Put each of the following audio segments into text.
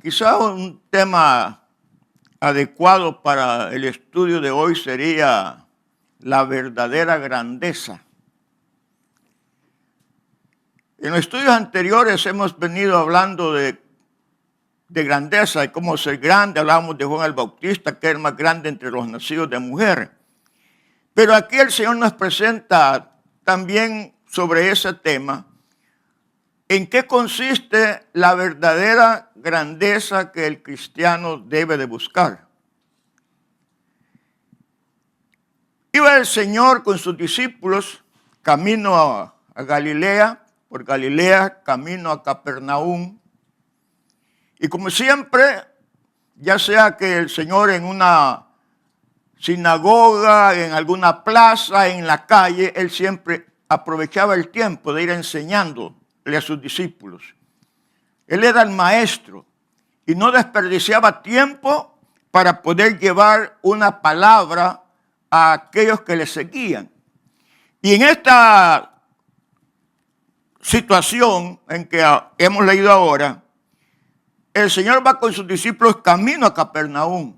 Quizá un tema adecuado para el estudio de hoy sería la verdadera grandeza. En los estudios anteriores hemos venido hablando de grandeza y cómo ser grande. Hablábamos de Juan el Bautista, que era el más grande entre los nacidos de mujer. Pero aquí el Señor nos presenta también sobre ese tema, en qué consiste la verdadera grandeza que el cristiano debe de buscar. Iba el Señor con sus discípulos camino a Galilea, por Galilea, camino a Capernaum. Y como siempre, ya sea que el Señor en una sinagoga, en alguna plaza, en la calle, Él siempre aprovechaba el tiempo de ir enseñándole a sus discípulos. Él era el maestro y no desperdiciaba tiempo para poder llevar una palabra a aquellos que le seguían. Y en esta situación en que hemos leído ahora, el Señor va con sus discípulos camino a Capernaum.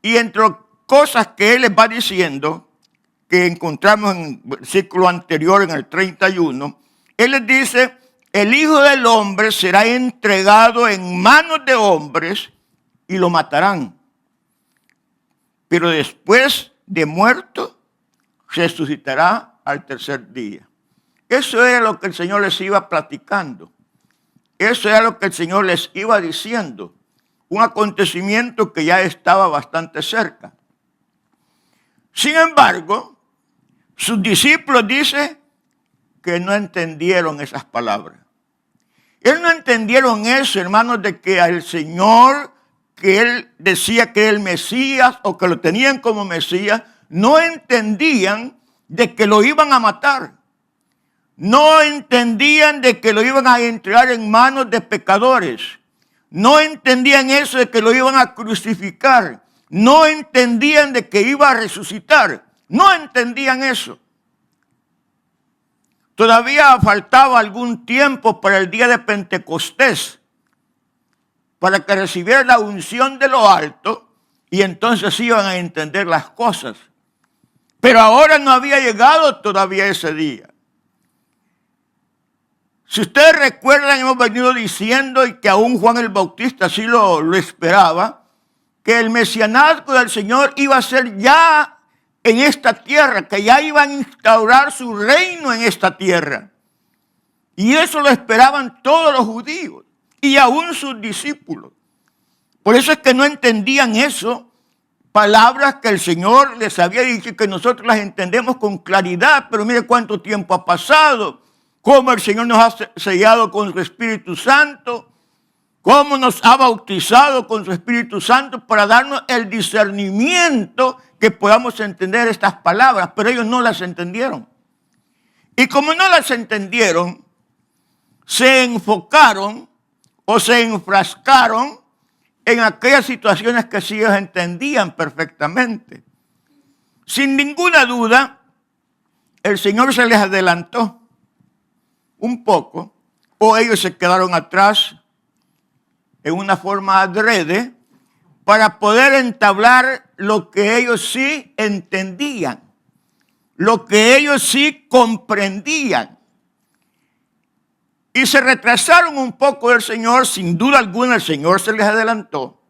Y entre cosas que Él les va diciendo, que encontramos en el versículo anterior, en el 31, Él les dice: el Hijo del Hombre será entregado en manos de hombres y lo matarán. Pero después de muerto, resucitará al tercer día. Eso era lo que el Señor les iba platicando. Eso era lo que el Señor les iba diciendo. Un acontecimiento que ya estaba bastante cerca. Sin embargo, sus discípulos dicen que no entendieron esas palabras. Ellos no entendieron eso, hermanos, de que al Señor, que Él decía que era el Mesías o que lo tenían como Mesías, no entendían de que lo iban a matar. No entendían de que lo iban a entregar en manos de pecadores. No entendían eso de que lo iban a crucificar. No entendían de que iba a resucitar. No entendían eso. Todavía faltaba algún tiempo para el día de Pentecostés, para que recibieran la unción de lo alto y entonces iban a entender las cosas. Pero ahora no había llegado todavía ese día. Si ustedes recuerdan, hemos venido diciendo, y que aún Juan el Bautista así lo esperaba, que el mesianazgo del Señor iba a ser ya en esta tierra, que ya iban a instaurar su reino en esta tierra. Y eso lo esperaban todos los judíos y aún sus discípulos. Por eso es que no entendían eso, palabras que el Señor les había dicho y que nosotros las entendemos con claridad, pero mire cuánto tiempo ha pasado. Cómo el Señor nos ha sellado con su Espíritu Santo, cómo nos ha bautizado con su Espíritu Santo para darnos el discernimiento que podamos entender estas palabras, pero ellos no las entendieron. Y como no las entendieron, se enfocaron o se enfrascaron en aquellas situaciones que sí ellos entendían perfectamente. Sin ninguna duda, el Señor se les adelantó un poco, o ellos se quedaron atrás en una forma adrede para poder entablar lo que ellos sí entendían, lo que ellos sí comprendían. Y se retrasaron un poco del Señor, sin duda alguna el Señor se les adelantó.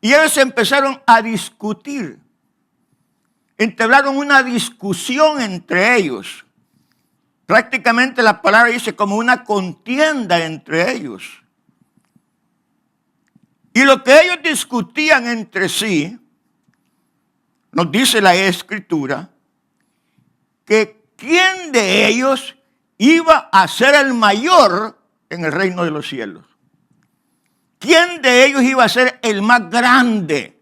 Y ellos empezaron a discutir, entablaron una discusión entre ellos. Prácticamente la palabra dice como una contienda entre ellos. Y lo que ellos discutían entre sí, nos dice la Escritura, que quién de ellos iba a ser el mayor en el reino de los cielos. ¿Quién de ellos iba a ser el más grande?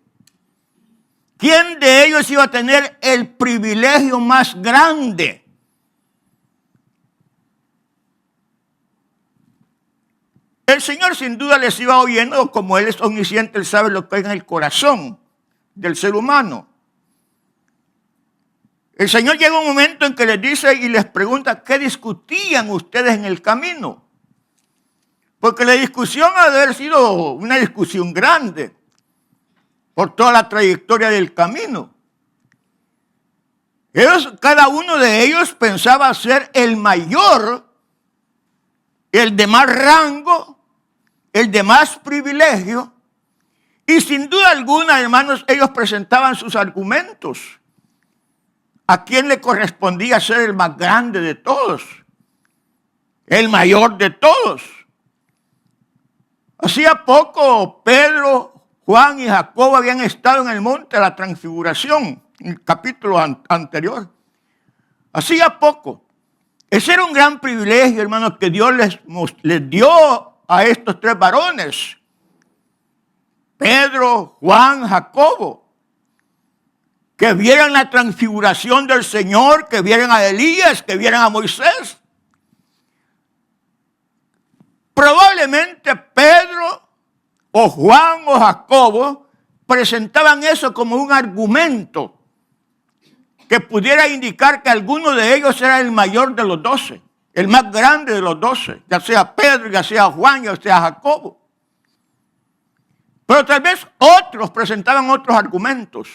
¿Quién de ellos iba a tener el privilegio más grande? El Señor sin duda les iba oyendo, como Él es omnisciente, Él sabe lo que hay en el corazón del ser humano. El Señor llega un momento en que les dice y les pregunta: ¿qué discutían ustedes en el camino? Porque la discusión ha de haber sido una discusión grande por toda la trayectoria del camino. Cada uno de ellos pensaba ser el mayor, el de más rango, el de más privilegio. Y sin duda alguna, hermanos, ellos presentaban sus argumentos. ¿A quién le correspondía ser el más grande de todos? El mayor de todos. Hacía poco Pedro, Juan y Jacobo habían estado en el monte de la Transfiguración, en el capítulo anterior. Hacía poco. Ese era un gran privilegio, hermanos, que Dios les dio a estos tres varones. Pedro, Juan, Jacobo. Que vieran la transfiguración del Señor, que vieran a Elías, que vieran a Moisés. Probablemente Pedro o Juan o Jacobo presentaban eso como un argumento que pudiera indicar que alguno de ellos era el mayor de los 12, el más grande de los 12, ya sea Pedro, ya sea Juan, ya sea Jacobo. Pero tal vez otros presentaban otros argumentos.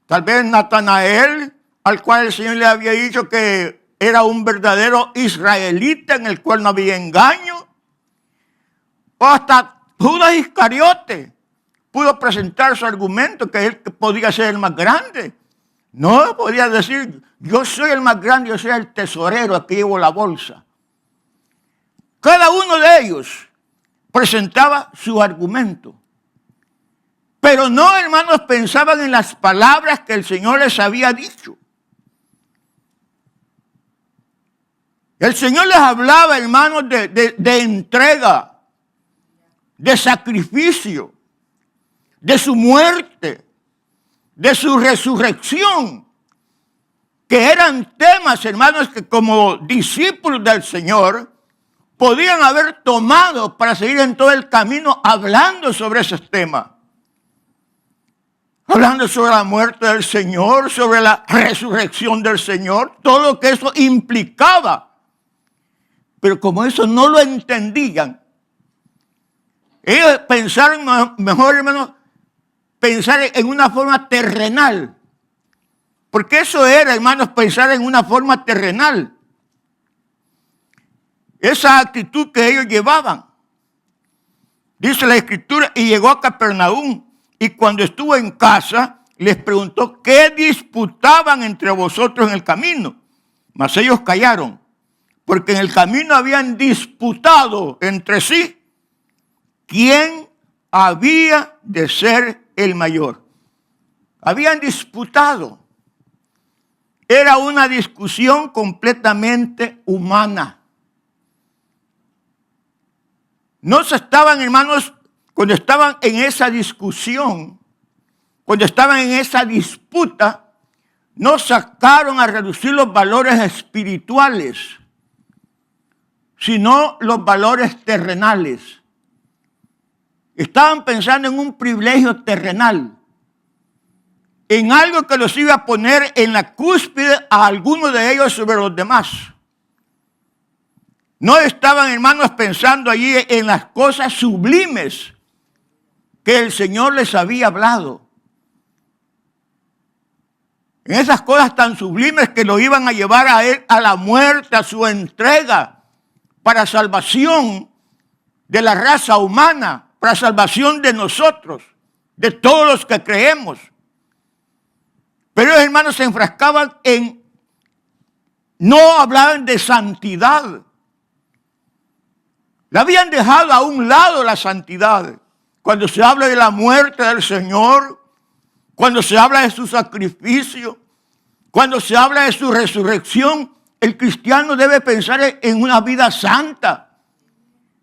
Tal vez Natanael, al cual el Señor le había dicho que era un verdadero israelita en el cual no había engaño. O hasta Judas Iscariote pudo presentar su argumento que él podía ser el más grande. No podía decir, yo soy el más grande, yo soy el tesorero, aquí llevo la bolsa. Cada uno de ellos presentaba su argumento. Pero no, hermanos, pensaban en las palabras que el Señor les había dicho. El Señor les hablaba, hermanos, de entrega, de sacrificio, de su muerte, de su resurrección, que eran temas, hermanos, que como discípulos del Señor podían haber tomado para seguir en todo el camino hablando sobre esos temas. Hablando sobre la muerte del Señor, sobre la resurrección del Señor, todo lo que eso implicaba. Pero como eso no lo entendían, ellos pensaron mejor, hermano, pensar en una forma terrenal. Porque eso era, hermanos, pensar en una forma terrenal. Esa actitud que ellos llevaban. Dice la Escritura, y llegó a Capernaum. Y cuando estuvo en casa, les preguntó qué disputaban entre vosotros en el camino. Mas ellos callaron, porque en el camino habían disputado entre sí quién había de ser el mayor. Habían disputado. Era una discusión completamente humana. No se estaban, hermanos, cuando estaban en esa discusión, cuando estaban en esa disputa, no sacaron a reducir los valores espirituales, sino los valores terrenales. Estaban pensando en un privilegio terrenal, en algo que los iba a poner en la cúspide a algunos de ellos sobre los demás. No estaban, hermanos, pensando allí en las cosas sublimes que el Señor les había hablado. En esas cosas tan sublimes que lo iban a llevar a él a la muerte, a su entrega para salvación de la raza humana, para salvación de nosotros, de todos los que creemos. Pero los hermanos se enfrascaban en, no hablaban de santidad. Le habían dejado a un lado la santidad. Cuando se habla de la muerte del Señor, cuando se habla de su sacrificio, cuando se habla de su resurrección, el cristiano debe pensar en una vida santa,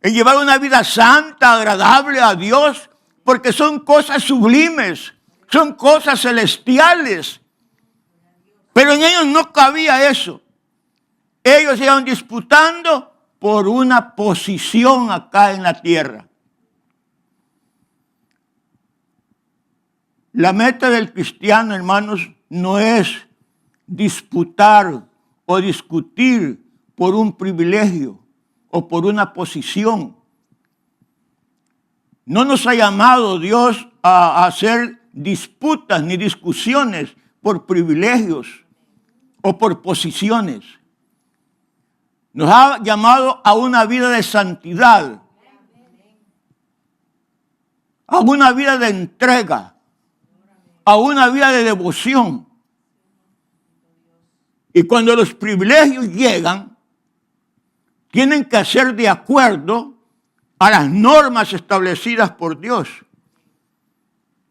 en llevar una vida santa, agradable a Dios, porque son cosas sublimes, son cosas celestiales. Pero en ellos no cabía eso. Ellos iban disputando por una posición acá en la tierra. La meta del cristiano, hermanos, no es disputar o discutir por un privilegio o por una posición. No nos ha llamado Dios a hacer disputas ni discusiones por privilegios o por posiciones. Nos ha llamado a una vida de santidad, a una vida de entrega, a una vida de devoción. Y cuando los privilegios llegan, tienen que ser de acuerdo a las normas establecidas por Dios.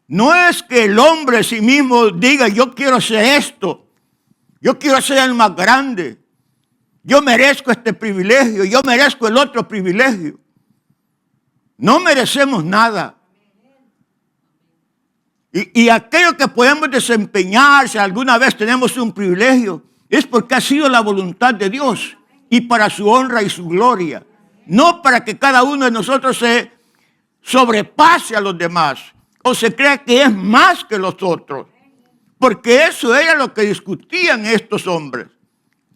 No es que el hombre sí mismo diga, yo quiero ser esto, yo quiero ser el más grande, yo merezco este privilegio, yo merezco el otro privilegio. No merecemos nada. Y aquello que podemos desempeñar, si alguna vez tenemos un privilegio, es porque ha sido la voluntad de Dios y para su honra y su gloria. No para que cada uno de nosotros se sobrepase a los demás o se crea que es más que los otros. Porque eso era lo que discutían estos hombres,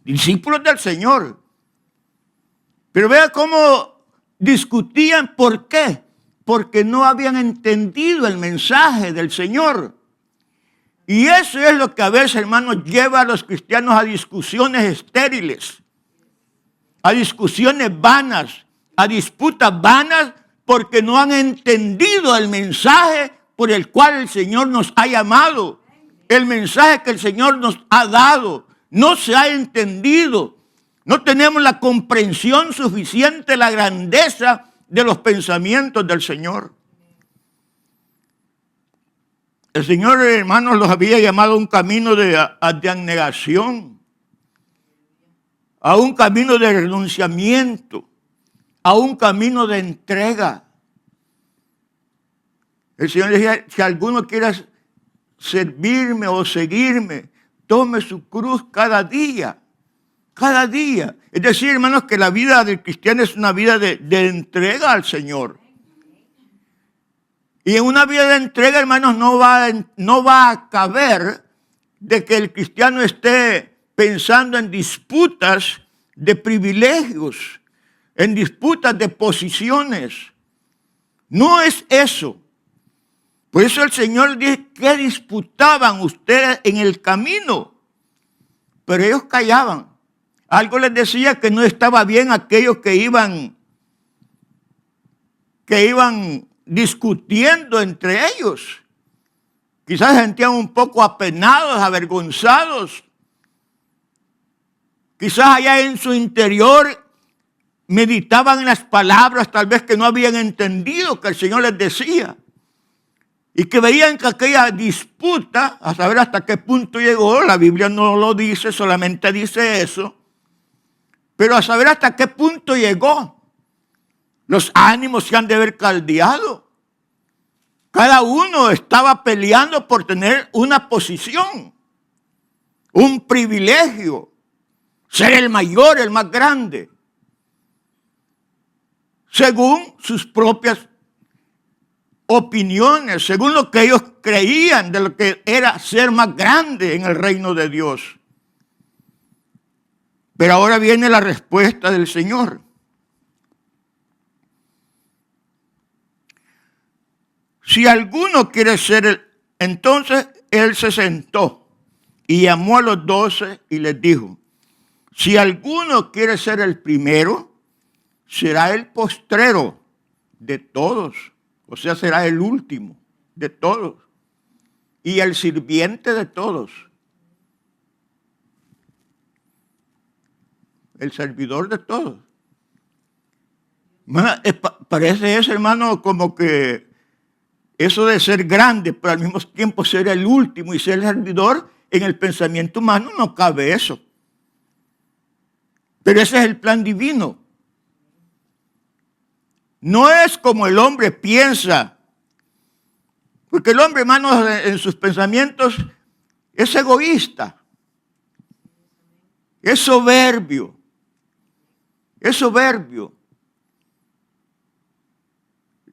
discípulos del Señor. Pero vea cómo discutían. ¿Por qué? Porque no habían entendido el mensaje del Señor. Y eso es lo que a veces, hermanos, lleva a los cristianos a discusiones estériles, a discusiones vanas, a disputas vanas, porque no han entendido el mensaje por el cual el Señor nos ha llamado, el mensaje que el Señor nos ha dado. No se ha entendido. No tenemos la comprensión suficiente de la grandeza de los pensamientos del Señor. El Señor, hermanos, los había llamado a un camino de abnegación, a un camino de renunciamiento, a un camino de entrega. El Señor decía, si alguno quiera servirme o seguirme, tome su cruz cada día. Cada día. Es decir, hermanos, que la vida del cristiano es una vida de entrega al Señor. Y en una vida de entrega, hermanos, no va a caber de que el cristiano esté pensando en disputas de privilegios, en disputas de posiciones. No es eso. Por eso el Señor dice, ¿qué disputaban ustedes en el camino? Pero ellos callaban. Algo les decía que no estaba bien aquellos que iban discutiendo entre ellos. Quizás se sentían un poco apenados, avergonzados. Quizás allá en su interior meditaban en las palabras tal vez que no habían entendido que el Señor les decía. Y que veían que aquella disputa, a saber hasta qué punto llegó, la Biblia no lo dice, solamente dice eso, pero a saber hasta qué punto llegó. Los ánimos se han de haber caldeado. Cada uno estaba peleando por tener una posición, un privilegio, ser el mayor, el más grande, según sus propias opiniones, según lo que ellos creían de lo que era ser más grande en el reino de Dios. Pero ahora viene la respuesta del Señor. Si alguno quiere ser entonces él se sentó y llamó a los 12 y les dijo, si alguno quiere ser el primero, será el postrero de todos. O sea, será el último de todos y el sirviente de todos. El servidor de todos. Parece eso, hermano, como que eso de ser grande, pero al mismo tiempo ser el último y ser el servidor, en el pensamiento humano no cabe eso. Pero ese es el plan divino. No es como el hombre piensa, porque el hombre, hermanos, en sus pensamientos es egoísta, es soberbio, es soberbio.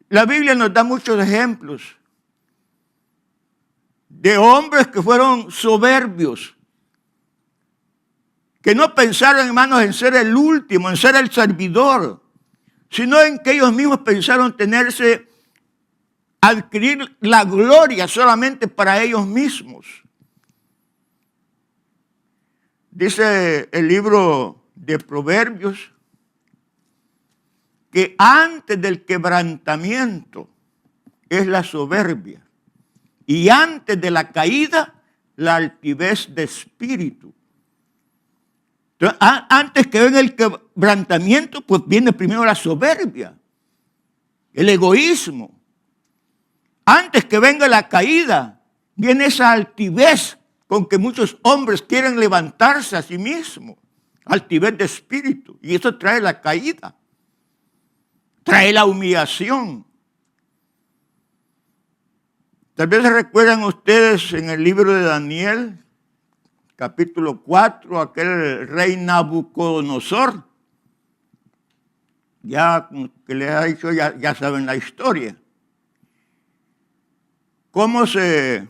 La Biblia nos da muchos ejemplos de hombres que fueron soberbios, que no pensaron, hermanos, en ser el último, en ser el servidor, sino en que ellos mismos pensaron adquirir la gloria solamente para ellos mismos. Dice el libro de Proverbios que antes del quebrantamiento es la soberbia y antes de la caída la altivez de espíritu. Entonces, antes que venga el quebrantamiento, pues viene primero la soberbia, el egoísmo. Antes que venga la caída, viene esa altivez con que muchos hombres quieren levantarse a sí mismos, altivez de espíritu, y eso trae la caída, trae la humillación. Tal vez se recuerdan ustedes en el libro de Daniel, capítulo 4, aquel rey Nabucodonosor. Ya que les ha dicho, ya saben la historia. Cómo se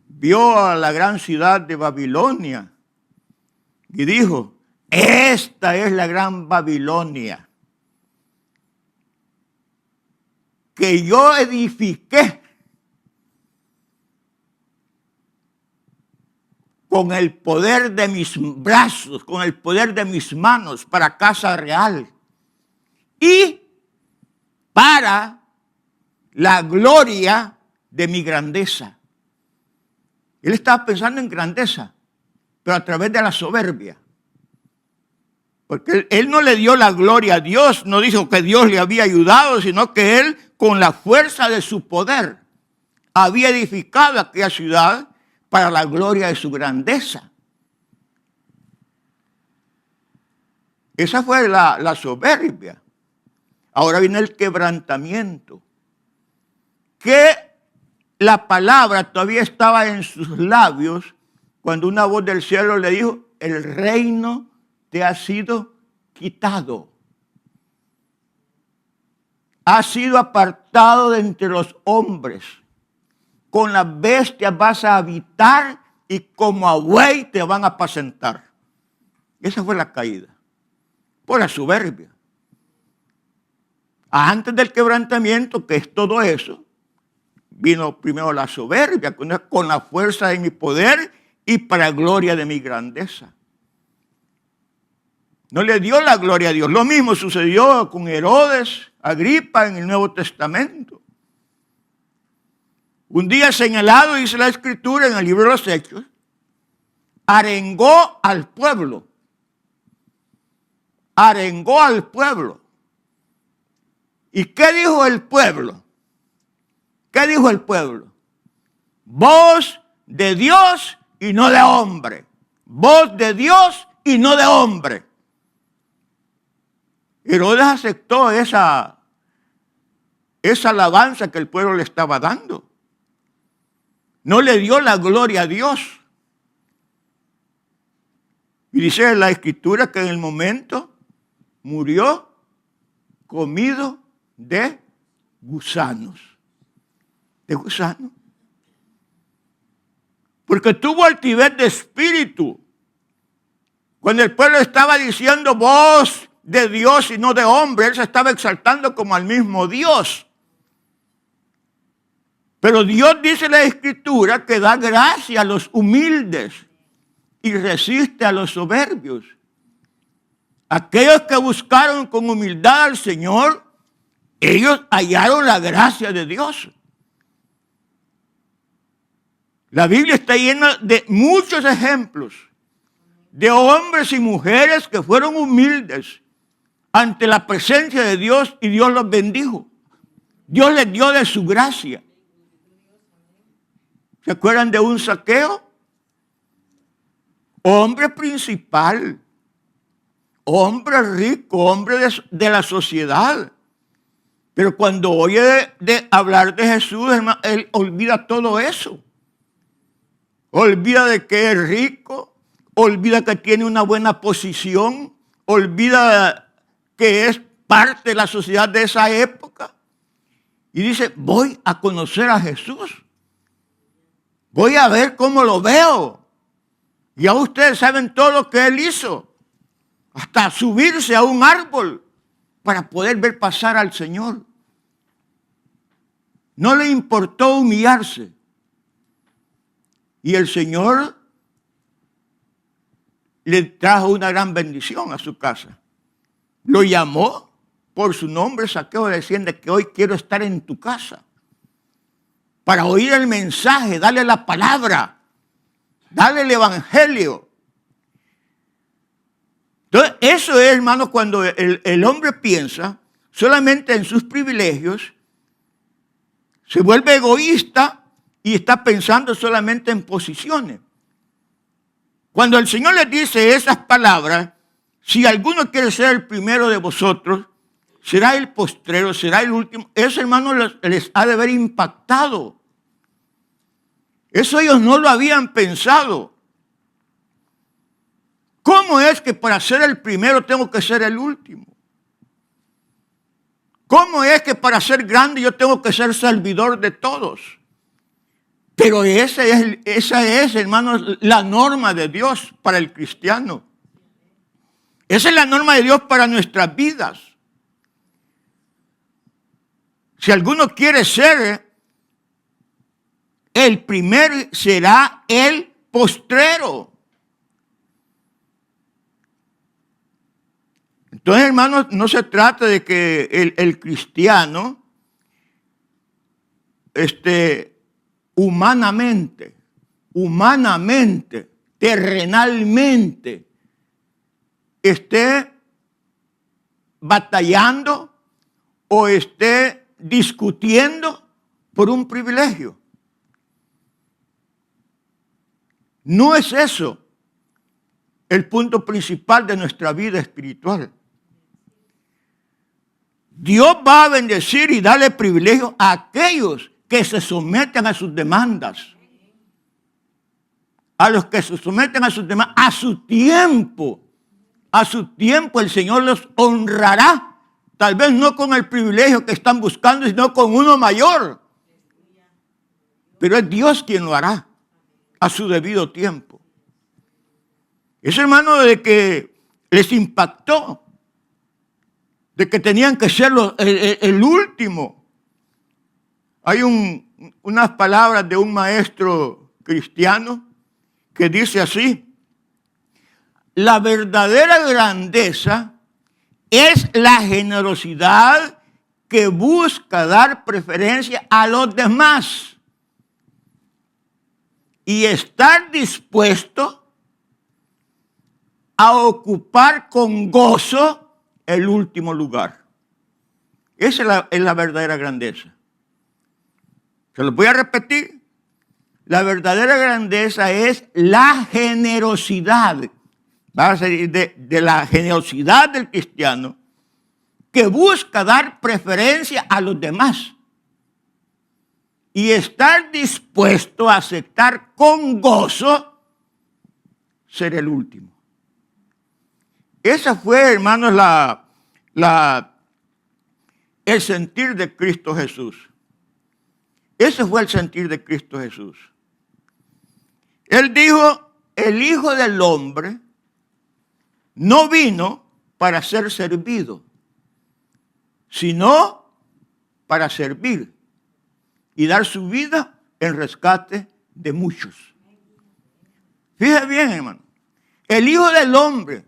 vio a la gran ciudad de Babilonia y dijo, esta es la gran Babilonia que yo edifiqué con el poder de mis brazos, con el poder de mis manos para casa real y para la gloria de mi grandeza. Él estaba pensando en grandeza, pero a través de la soberbia. Porque él no le dio la gloria a Dios, no dijo que Dios le había ayudado, sino que él, con la fuerza de su poder, había edificado aquella ciudad para la gloria de su grandeza. Esa fue la soberbia. Ahora viene el quebrantamiento. Que la palabra todavía estaba en sus labios cuando una voz del cielo le dijo, el reino te ha sido quitado. Ha sido apartado de entre los hombres. Con las bestias vas a habitar y como a buey te van a apacentar. Esa fue la caída, por la soberbia. Antes del quebrantamiento, que es todo eso, vino primero la soberbia, con la fuerza de mi poder y para gloria de mi grandeza. No le dio la gloria a Dios. Lo mismo sucedió con Herodes, Agripa en el Nuevo Testamento. Un día señalado, dice la Escritura en el libro de los Hechos, arengó al pueblo. Arengó al pueblo. ¿Y qué dijo el pueblo? ¿Qué dijo el pueblo? Voz de Dios y no de hombre. Voz de Dios y no de hombre. Herodes aceptó esa alabanza que el pueblo le estaba dando. No le dio la gloria a Dios. Y dice la Escritura que en el momento murió comido de gusanos. De gusanos. Porque tuvo altivez de espíritu. Cuando el pueblo estaba diciendo voz de Dios y no de hombre, él se estaba exaltando como al mismo Dios. Pero Dios dice en la Escritura que da gracia a los humildes y resiste a los soberbios. Aquellos que buscaron con humildad al Señor, ellos hallaron la gracia de Dios. La Biblia está llena de muchos ejemplos de hombres y mujeres que fueron humildes ante la presencia de Dios y Dios los bendijo. Dios les dio de su gracia. ¿Se acuerdan de un Zaqueo? Hombre principal, hombre rico, hombre de la sociedad. Pero cuando oye de hablar de Jesús, él olvida todo eso. Olvida de que es rico, olvida que tiene una buena posición, olvida que es parte de la sociedad de esa época. Y dice, voy a conocer a Jesús. Voy a ver cómo lo veo. Ya ustedes saben todo lo que él hizo. hasta subirse a un árbol para poder ver pasar al Señor. No le importó humillarse. Y el Señor le trajo una gran bendición a su casa. Lo llamó por su nombre, Zaqueo, diciendo que hoy quiero estar en tu casa para oír el mensaje, darle la palabra, darle el evangelio. Entonces, eso es, hermanos, cuando el hombre piensa solamente en sus privilegios, se vuelve egoísta y está pensando solamente en posiciones. Cuando el Señor les dice esas palabras, si alguno quiere ser el primero de vosotros, será el postrero, será el último. Eso, hermanos, les ha de haber impactado. Eso ellos no lo habían pensado. ¿Cómo es que para ser el primero tengo que ser el último? ¿Cómo es que para ser grande yo tengo que ser servidor de todos? Pero esa es, hermanos, la norma de Dios para el cristiano. Esa es la norma de Dios para nuestras vidas. Si alguno quiere ser el primero, será el postrero. Entonces, hermanos, no se trata de que el cristiano humanamente, terrenalmente, esté batallando o esté discutiendo por un privilegio. No es eso el punto principal de nuestra vida espiritual. Dios va a bendecir y darle privilegio a aquellos que se someten a sus demandas. A los que se someten a sus demandas, a su tiempo. A su tiempo el Señor los honrará. Tal vez no con el privilegio que están buscando, sino con uno mayor. Pero es Dios quien lo hará a su debido tiempo. Ese hermano de que les impactó, de que tenían que ser el último. Hay unas palabras de un maestro cristiano que dice así: la verdadera grandeza es la generosidad que busca dar preferencia a los demás y estar dispuesto a ocupar con gozo el último lugar. Esa es la verdadera grandeza. Se lo voy a repetir. La verdadera grandeza es la generosidad. Va a ser de la generosidad del cristiano que busca dar preferencia a los demás y estar dispuesto a aceptar con gozo ser el último. Esa fue, hermanos, el sentir de Cristo Jesús. Ese fue el sentir de Cristo Jesús. Él dijo, el Hijo del Hombre no vino para ser servido, sino para servir y dar su vida en rescate de muchos. Fíjese bien, hermano. El Hijo del Hombre,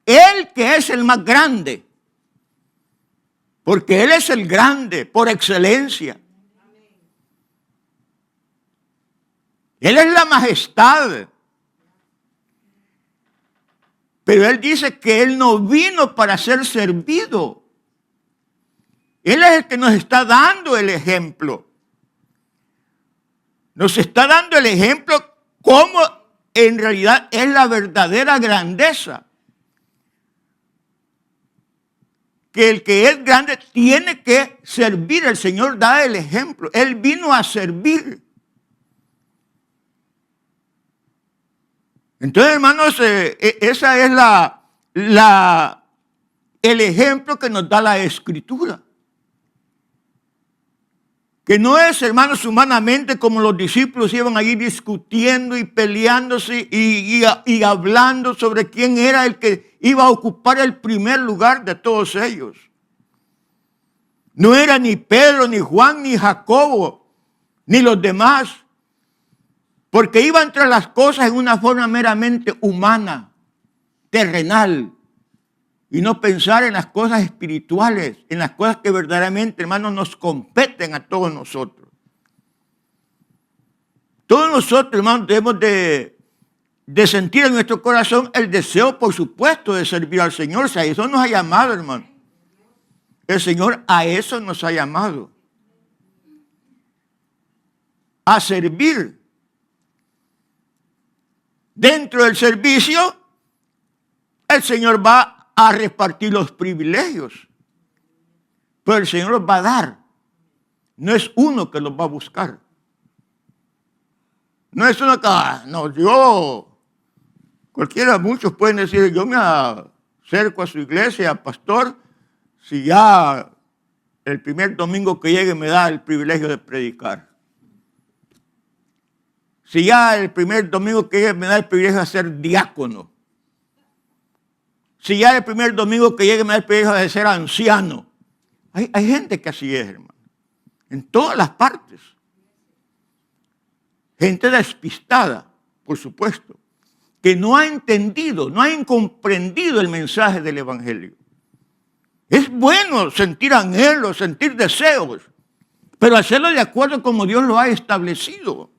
Él que es el más grande, porque Él es el grande por excelencia. Él es la majestad. Pero Él dice que Él no vino para ser servido. Él es el que nos está dando el ejemplo. Nos está dando el ejemplo cómo en realidad es la verdadera grandeza. Que el que es grande tiene que servir. El Señor da el ejemplo. Él vino a servir. Entonces, hermanos, esa es el ejemplo que nos da la Escritura. Que no es, hermanos, humanamente como los discípulos iban allí discutiendo y peleándose y hablando sobre quién era el que iba a ocupar el primer lugar de todos ellos. No era ni Pedro, ni Juan, ni Jacobo, ni los demás, porque iban tras las cosas en una forma meramente humana, terrenal, y no pensar en las cosas espirituales, en las cosas que verdaderamente, hermanos, nos competen a todos nosotros. Todos nosotros, hermanos, debemos de sentir en nuestro corazón el deseo, por supuesto, de servir al Señor. O sea, eso nos ha llamado, hermano. El Señor a eso nos ha llamado. A servir. Dentro del servicio, el Señor va a repartir los privilegios. Pero el Señor los va a dar. No es uno que los va a buscar. No es uno que, no, muchos pueden decir, yo me acerco a su iglesia, pastor, si ya el primer domingo que llegue me da el privilegio de predicar. Si ya el primer domingo que llegue me da el privilegio de ser diácono. Si ya el primer domingo que llegue me da el privilegio de ser anciano. Hay gente que así es, hermano. En todas las partes. Gente despistada, por supuesto, que no ha entendido, no ha comprendido el mensaje del Evangelio. Es bueno sentir anhelos, sentir deseos, pero hacerlo de acuerdo como Dios lo ha establecido.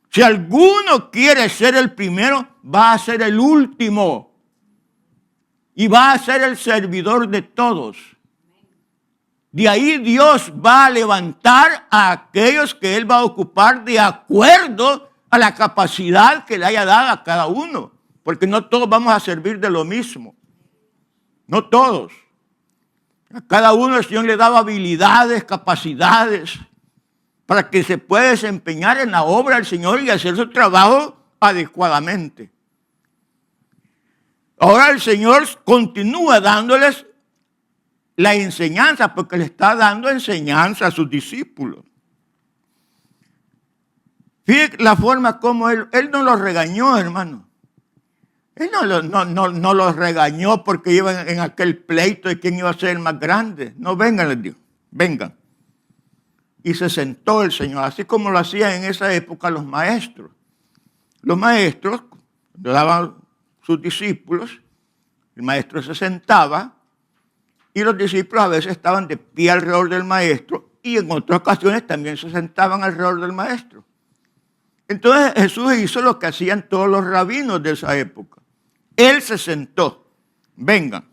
Si alguno quiere ser el primero, va a ser el último y va a ser el servidor de todos. De ahí Dios va a levantar a aquellos que Él va a ocupar de acuerdo a la capacidad que le haya dado a cada uno. Porque no todos vamos a servir de lo mismo. No todos. A cada uno el Señor le daba habilidades, capacidades, para que se pueda desempeñar en la obra del Señor y hacer su trabajo adecuadamente. Ahora el Señor continúa dándoles la enseñanza, porque le está dando enseñanza a sus discípulos. Fíjense la forma como Él no los regañó, hermano. Él no los regañó porque iban en aquel pleito de quién iba a ser el más grande. No, vengan, les dijo, vengan. Y se sentó el Señor, así como lo hacían en esa época los maestros. Los maestros, cuando daban sus discípulos, el maestro se sentaba y los discípulos a veces estaban de pie alrededor del maestro y en otras ocasiones también se sentaban alrededor del maestro. Entonces Jesús hizo lo que hacían todos los rabinos de esa época. Él se sentó. Vengan,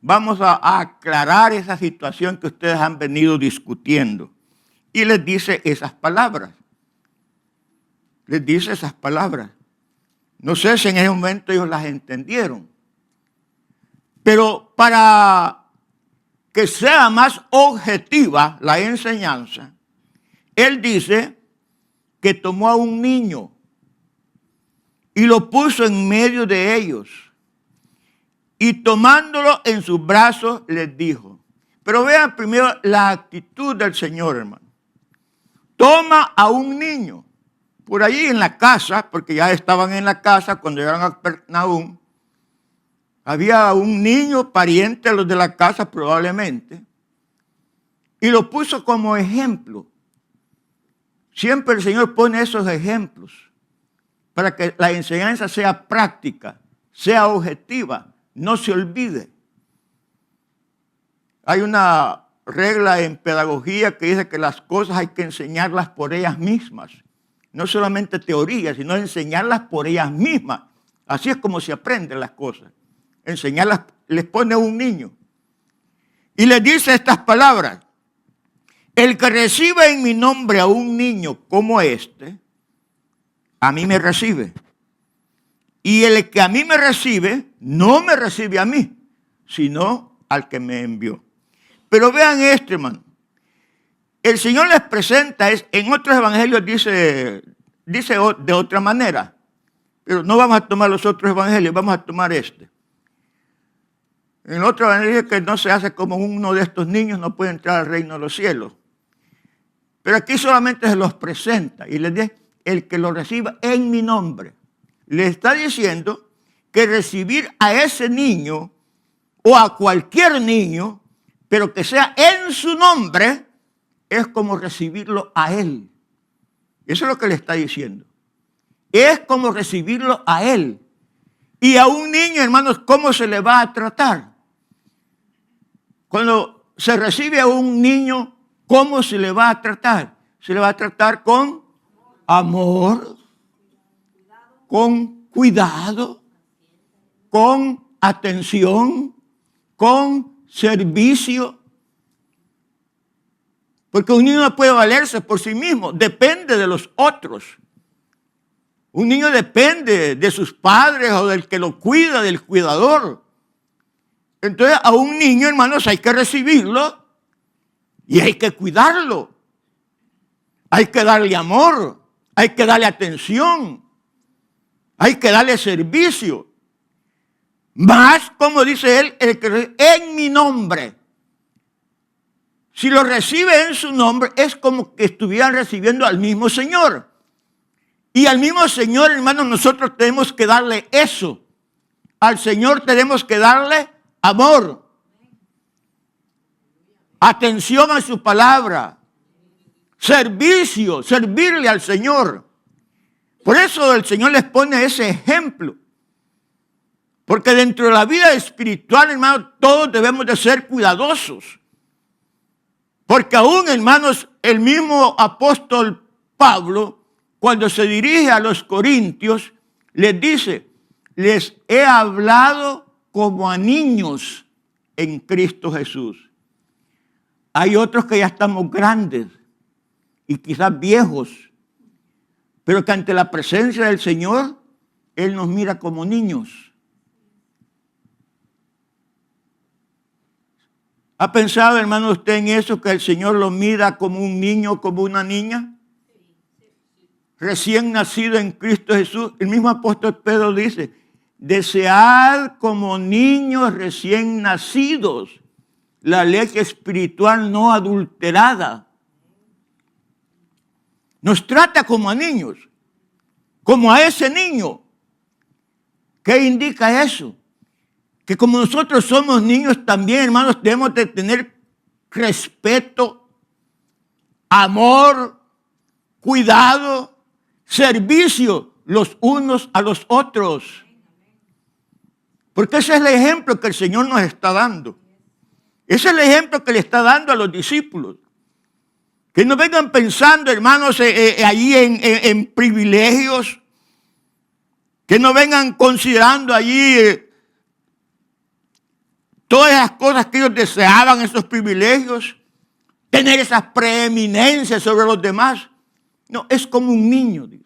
vamos a aclarar esa situación que ustedes han venido discutiendo. Y les dice esas palabras. Les dice esas palabras. No sé si en ese momento ellos las entendieron. Pero para que sea más objetiva la enseñanza, Él dice que tomó a un niño y lo puso en medio de ellos. Y tomándolo en sus brazos les dijo. Pero vean primero la actitud del Señor, hermano. Toma a un niño. Por allí en la casa, porque ya estaban en la casa cuando llegaron a Capernaum, había un niño pariente de los de la casa probablemente, y lo puso como ejemplo. Siempre el Señor pone esos ejemplos para que la enseñanza sea práctica, sea objetiva, no se olvide. Hay una regla en pedagogía que dice que las cosas hay que enseñarlas por ellas mismas. No solamente teoría, sino enseñarlas por ellas mismas. Así es como se aprenden las cosas. Enseñarlas, les pone un niño. Y les dice estas palabras. El que recibe en mi nombre a un niño como este, a mí me recibe. Y el que a mí me recibe, no me recibe a mí, sino al que me envió. Pero vean esto, hermano. El Señor les presenta, en otros evangelios dice de otra manera. Pero no vamos a tomar los otros evangelios, vamos a tomar este. En el otro evangelio dice que no se hace como uno de estos niños, no puede entrar al reino de los cielos. Pero aquí solamente se los presenta y les dice, el que lo reciba en mi nombre. Le está diciendo que recibir a ese niño o a cualquier niño, pero que sea en su nombre, es como recibirlo a él. Eso es lo que le está diciendo. Es como recibirlo a él. Y a un niño, hermanos, ¿cómo se le va a tratar? Cuando se recibe a un niño, ¿cómo se le va a tratar? Se le va a tratar con amor, con cuidado, con atención, con servicio. Porque un niño no puede valerse por sí mismo, depende de los otros. Un niño depende de sus padres o del que lo cuida, del cuidador. Entonces a un niño, hermanos, hay que recibirlo y hay que cuidarlo. Hay que darle amor, hay que darle atención, hay que darle servicio. Más, como dice él, el que en mi nombre. Si lo recibe en su nombre, es como que estuvieran recibiendo al mismo Señor. Y al mismo Señor, hermanos, nosotros tenemos que darle eso. Al Señor tenemos que darle amor, atención a su palabra, servicio, servirle al Señor. Por eso el Señor les pone ese ejemplo. Porque dentro de la vida espiritual, hermanos, todos debemos de ser cuidadosos. Porque aún, hermanos, el mismo apóstol Pablo, cuando se dirige a los corintios, les dice, les he hablado como a niños en Cristo Jesús. Hay otros que ya estamos grandes y quizás viejos, pero que ante la presencia del Señor, Él nos mira como niños. ¿Ha pensado, hermano, usted en eso, que el Señor lo mira como un niño, como una niña? Recién nacido en Cristo Jesús. El mismo apóstol Pedro dice, desead como niños recién nacidos la leche espiritual no adulterada. Nos trata como a niños, como a ese niño. ¿Qué indica eso? Que como nosotros somos niños también, hermanos, debemos de tener respeto, amor, cuidado, servicio los unos a los otros. Porque ese es el ejemplo que el Señor nos está dando. Ese es el ejemplo que le está dando a los discípulos. Que no vengan pensando, hermanos, allí en privilegios. Que no vengan considerando allí todas las cosas que ellos deseaban, esos privilegios. Tener esas preeminencias sobre los demás. No, es como un niño, dice.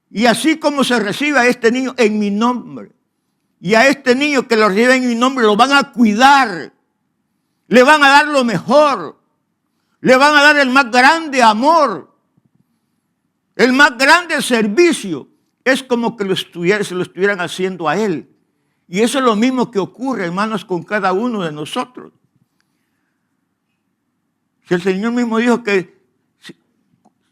Y así como se recibe a este niño en mi nombre, y a este niño que lo recibe en mi nombre, lo van a cuidar, le van a dar lo mejor, le van a dar el más grande amor, el más grande servicio. Es como que se lo estuvieran haciendo a él. Y eso es lo mismo que ocurre, hermanos, con cada uno de nosotros. Si el Señor mismo dijo que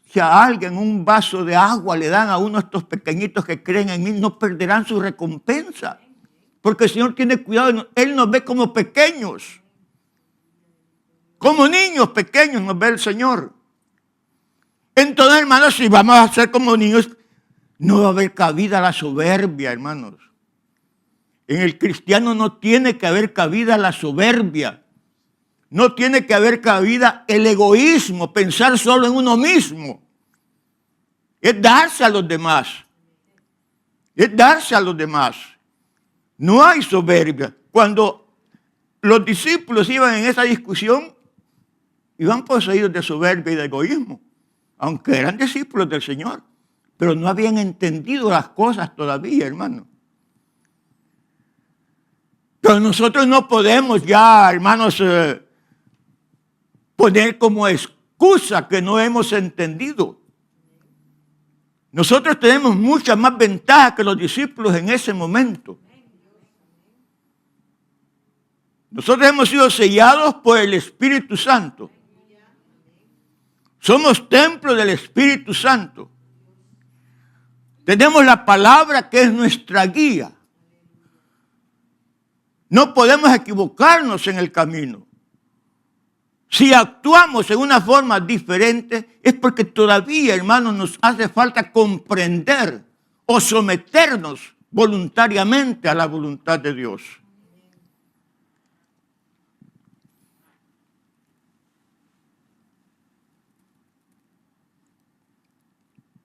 si a alguien un vaso de agua le dan a uno de estos pequeñitos que creen en mí, no perderán su recompensa. Porque el Señor tiene cuidado, Él nos ve como pequeños. Como niños pequeños nos ve el Señor. Entonces, hermanos, si vamos a ser como niños, no va a haber cabida a la soberbia, hermanos. En el cristiano no tiene que haber cabida la soberbia. No tiene que haber cabida el egoísmo, pensar solo en uno mismo. Es darse a los demás. Es darse a los demás. No hay soberbia. Cuando los discípulos iban en esa discusión, iban poseídos de soberbia y de egoísmo. Aunque eran discípulos del Señor. Pero no habían entendido las cosas todavía, hermano. Pero nosotros no podemos ya, hermanos, poner como excusa que no hemos entendido. Nosotros tenemos muchas más ventajas que los discípulos en ese momento. Nosotros hemos sido sellados por el Espíritu Santo. Somos templo del Espíritu Santo. Tenemos la palabra que es nuestra guía. No podemos equivocarnos en el camino. Si actuamos en una forma diferente, es porque todavía, hermanos, nos hace falta comprender o someternos voluntariamente a la voluntad de Dios.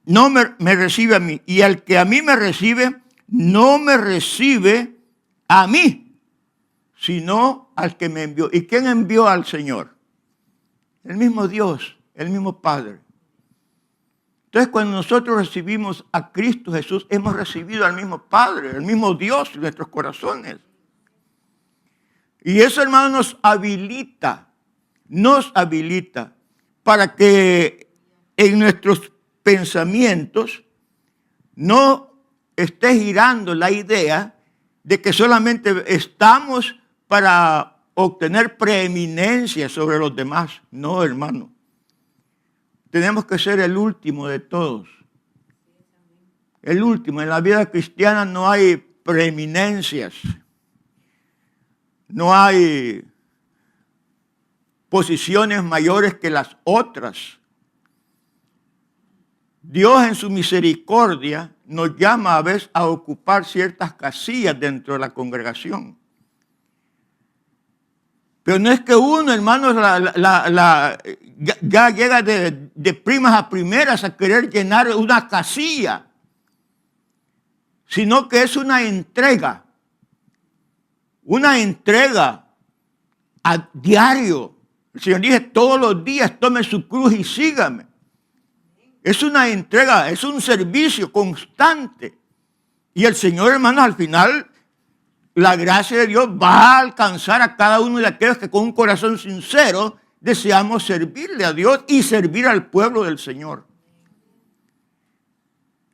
No me recibe a mí. Y al que a mí me recibe, no me recibe a mí, sino al que me envió. ¿Y quién envió al Señor? El mismo Dios, el mismo Padre. Entonces, cuando nosotros recibimos a Cristo Jesús, hemos recibido al mismo Padre, el mismo Dios en nuestros corazones. Y eso, hermano, nos habilita para que en nuestros pensamientos no esté girando la idea de que solamente estamos para obtener preeminencia sobre los demás. No, hermano. Tenemos que ser el último de todos. El último. En la vida cristiana no hay preeminencias. No hay posiciones mayores que las otras. Dios en su misericordia nos llama a veces a ocupar ciertas casillas dentro de la congregación. Pero no es que uno, hermanos, ya llega de primas a primeras a querer llenar una casilla, sino que es una entrega a diario. El Señor dice, todos los días tome su cruz y sígame. Es una entrega, es un servicio constante. Y el Señor, hermanos, al final, la gracia de Dios va a alcanzar a cada uno de aquellos que con un corazón sincero deseamos servirle a Dios y servir al pueblo del Señor.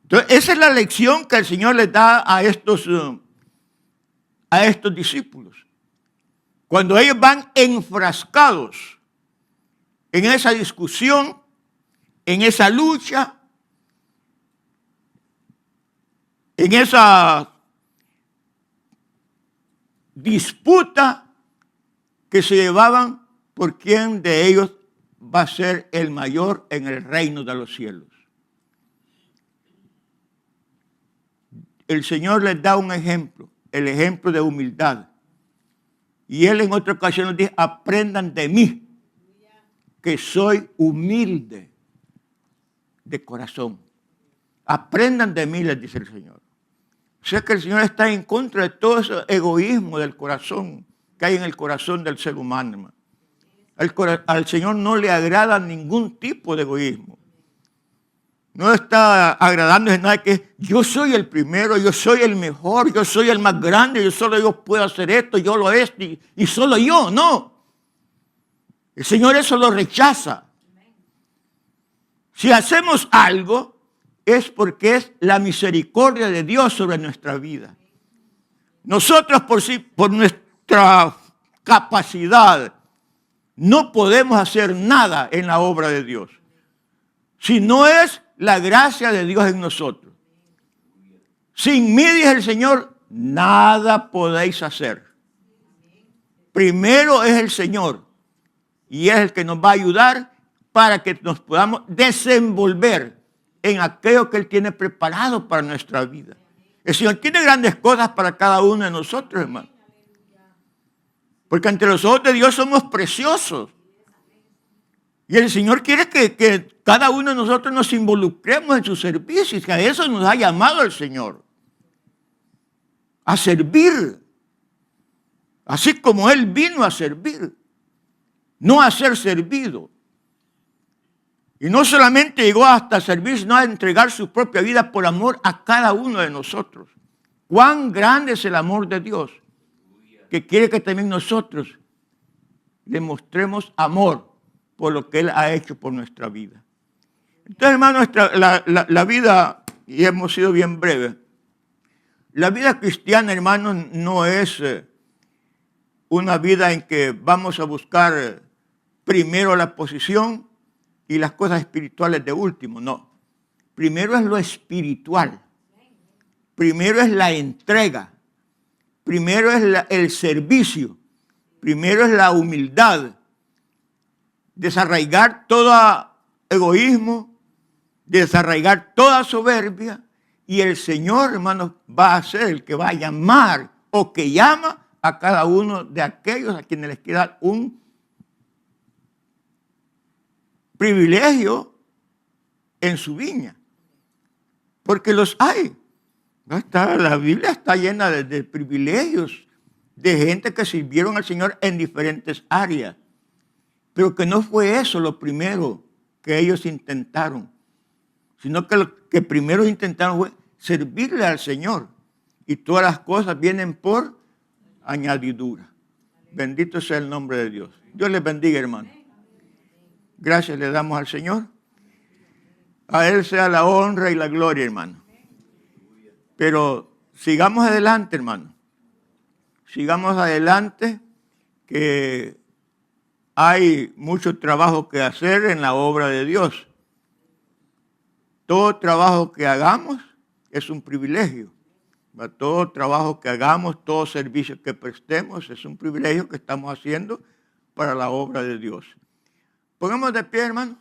Entonces, esa es la lección que el Señor les da a estos discípulos. Cuando ellos van enfrascados en esa discusión, en esa lucha, en esa disputa que se llevaban por quién de ellos va a ser el mayor en el reino de los cielos. El Señor les da un ejemplo, el ejemplo de humildad. Y Él en otra ocasión nos dice, aprendan de mí, que soy humilde de corazón. Aprendan de mí, les dice el Señor. O sea que el Señor está en contra de todo ese egoísmo del corazón que hay en el corazón del ser humano. Al Señor no le agrada ningún tipo de egoísmo. No está agradándose nada que yo soy el primero, yo soy el mejor, yo soy el más grande, yo solo yo puedo hacer esto, yo lo esto y solo yo. No. El Señor eso lo rechaza. Si hacemos algo, es porque es la misericordia de Dios sobre nuestra vida. Nosotros por nuestra capacidad, no podemos hacer nada en la obra de Dios. Si no es la gracia de Dios en nosotros. Sin mí, dice el Señor, nada podéis hacer. Primero es el Señor y es el que nos va a ayudar para que nos podamos desenvolver en aquello que Él tiene preparado para nuestra vida. El Señor tiene grandes cosas para cada uno de nosotros, hermano. Porque ante los ojos de Dios somos preciosos. Y el Señor quiere que cada uno de nosotros nos involucremos en su servicio. Y que a eso nos ha llamado el Señor. A servir. Así como Él vino a servir. No a ser servido. Y no solamente llegó hasta servir, sino a entregar su propia vida por amor a cada uno de nosotros. Cuán grande es el amor de Dios, que quiere que también nosotros le mostremos amor por lo que Él ha hecho por nuestra vida. Entonces, hermano, la vida, y hemos sido bien breves, la vida cristiana, hermano, no es una vida en que vamos a buscar primero la posición y las cosas espirituales de último. No. Primero es lo espiritual. Primero es la entrega. Primero es el servicio. Primero es la humildad. Desarraigar todo egoísmo, desarraigar toda soberbia. Y el Señor, hermanos, va a ser el que va a llamar o que llama a cada uno de aquellos a quienes les queda un privilegio en su viña. Porque los hay. La Biblia está llena de privilegios, de gente que sirvieron al Señor en diferentes áreas. Pero que no fue eso lo primero que ellos intentaron, sino que lo que primero intentaron fue servirle al Señor. Y todas las cosas vienen por añadidura. Bendito sea el nombre de Dios. Dios les bendiga, hermano. Gracias le damos al Señor. A Él sea la honra y la gloria, hermano. Pero sigamos adelante, hermano. Sigamos adelante, que hay mucho trabajo que hacer en la obra de Dios. Todo trabajo que hagamos es un privilegio. Todo trabajo que hagamos, todo servicio que prestemos es un privilegio que estamos haciendo para la obra de Dios. Pongamos de pie, hermano.